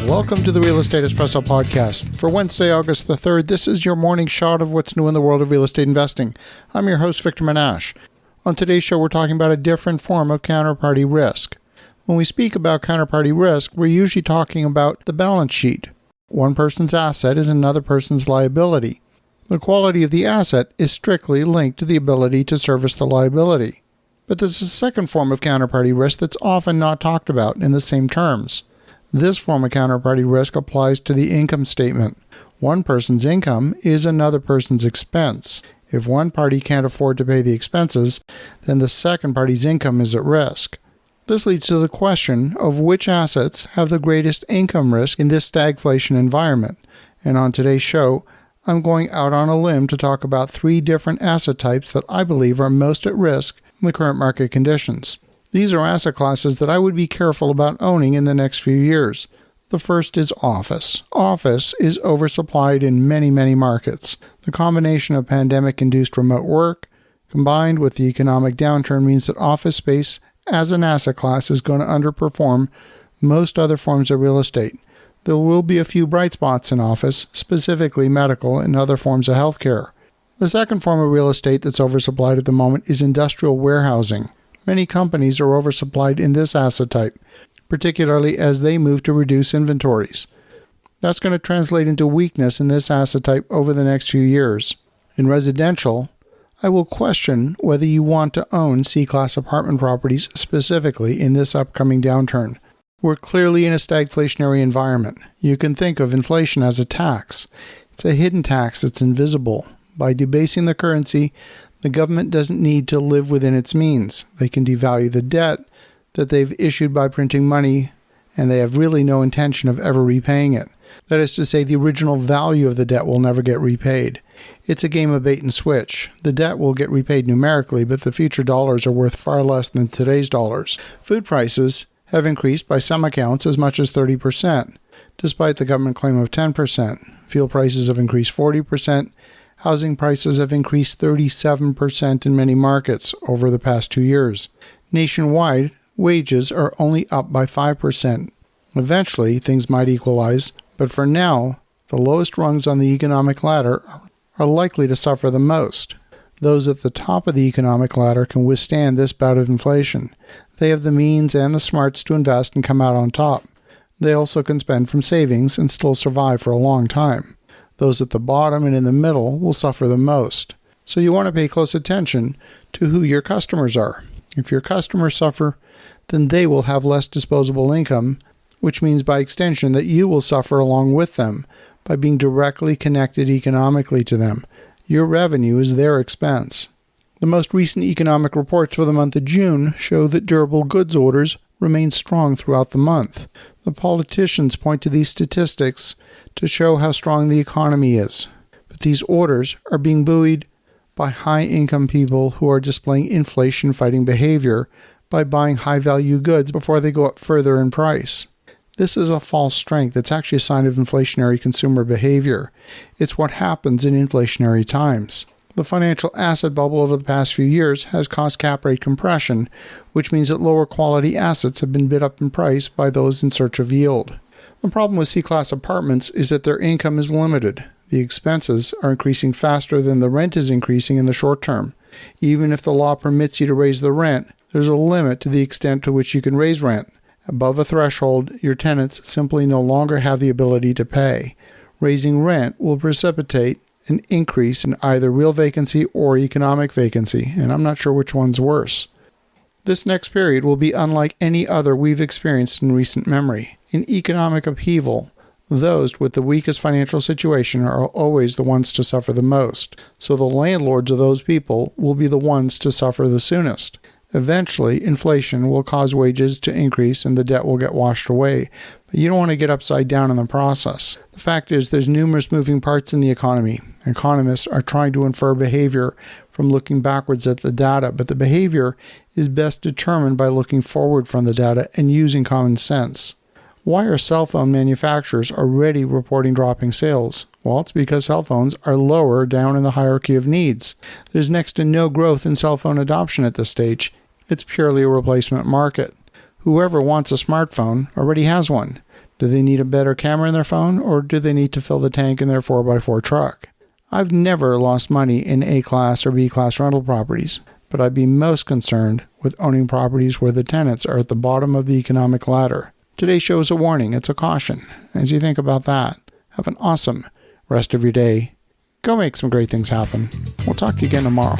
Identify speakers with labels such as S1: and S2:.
S1: Welcome to the Real Estate Espresso Podcast. For Wednesday, August the 3rd, this is your morning shot of what's new in the world of real estate investing. I'm your host, Victor Menashe. On today's show, we're talking about a different form of counterparty risk. When we speak about counterparty risk, we're usually talking about the balance sheet. One person's asset is another person's liability. The quality of the asset is strictly linked to the ability to service the liability. But there's a second form of counterparty risk that's often not talked about in the same terms. This form of counterparty risk applies to the income statement. One person's income is another person's expense. If one party can't afford to pay the expenses, then the second party's income is at risk. This leads to the question of which assets have the greatest income risk in this stagflation environment. And on today's show, I'm going out on a limb to talk about 3 different asset types that I believe are most at risk in the current market conditions. These are asset classes that I would be careful about owning in the next few years. The first is office. Office is oversupplied in many markets. The combination of pandemic-induced remote work combined with the economic downturn means that office space as an asset class is going to underperform most other forms of real estate. There will be a few bright spots in office, specifically medical and other forms of healthcare. The second form of real estate that's oversupplied at the moment is industrial warehousing. Many companies are oversupplied in this asset type, particularly as they move to reduce inventories. That's going to translate into weakness in this asset type over the next few years. In residential, I will question whether you want to own C-class apartment properties specifically in this upcoming downturn. We're clearly in a stagflationary environment. You can think of inflation as a tax. It's a hidden tax that's invisible. By debasing the currency, the government doesn't need to live within its means. They can devalue the debt that they've issued by printing money, and they have really no intention of ever repaying it. That is to say, the original value of the debt will never get repaid. It's a game of bait and switch. The debt will get repaid numerically, but the future dollars are worth far less than today's dollars. Food prices have increased by some accounts as much as 30%, despite the government claim of 10%. Fuel prices have increased 40%. Housing prices have increased 37% in many markets over the past 2 years. Nationwide, wages are only up by 5%. Eventually, things might equalize, but for now, the lowest rungs on the economic ladder are likely to suffer the most. Those at the top of the economic ladder can withstand this bout of inflation. They have the means and the smarts to invest and come out on top. They also can spend from savings and still survive for a long time. Those at the bottom and in the middle will suffer the most. So you want to pay close attention to who your customers are. If your customers suffer, then they will have less disposable income, which means by extension that you will suffer along with them by being directly connected economically to them. Your revenue is their expense. The most recent economic reports for the month of June show that durable goods orders remain strong throughout the month. The politicians point to these statistics to show how strong the economy is. But these orders are being buoyed by high-income people who are displaying inflation-fighting behavior by buying high-value goods before they go up further in price. This is a false strength. It's actually a sign of inflationary consumer behavior. It's what happens in inflationary times. The financial asset bubble over the past few years has caused cap rate compression, which means that lower quality assets have been bid up in price by those in search of yield. The problem with C-class apartments is that their income is limited. The expenses are increasing faster than the rent is increasing in the short term. Even if the law permits you to raise the rent, there's a limit to the extent to which you can raise rent. Above a threshold, your tenants simply no longer have the ability to pay. Raising rent will precipitate an increase in either real vacancy or economic vacancy, and I'm not sure which one's worse. This next period will be unlike any other we've experienced in recent memory. In economic upheaval, those with the weakest financial situation are always the ones to suffer the most, so the landlords of those people will be the ones to suffer the soonest. Eventually, inflation will cause wages to increase and the debt will get washed away, but you don't want to get upside down in the process. The fact is, there's numerous moving parts in the economy. Economists are trying to infer behavior from looking backwards at the data, but the behavior is best determined by looking forward from the data and using common sense. Why are cell phone manufacturers already reporting dropping sales? Well, it's because cell phones are lower down in the hierarchy of needs. There's next to no growth in cell phone adoption at this stage. It's purely a replacement market. Whoever wants a smartphone already has one. Do they need a better camera in their phone, or do they need to fill the tank in their 4x4 truck? I've never lost money in A-class or B-class rental properties, but I'd be most concerned with owning properties where the tenants are at the bottom of the economic ladder. Today's show is a warning. It's a caution. As you think about that, have an awesome rest of your day. Go make some great things happen. We'll talk to you again tomorrow.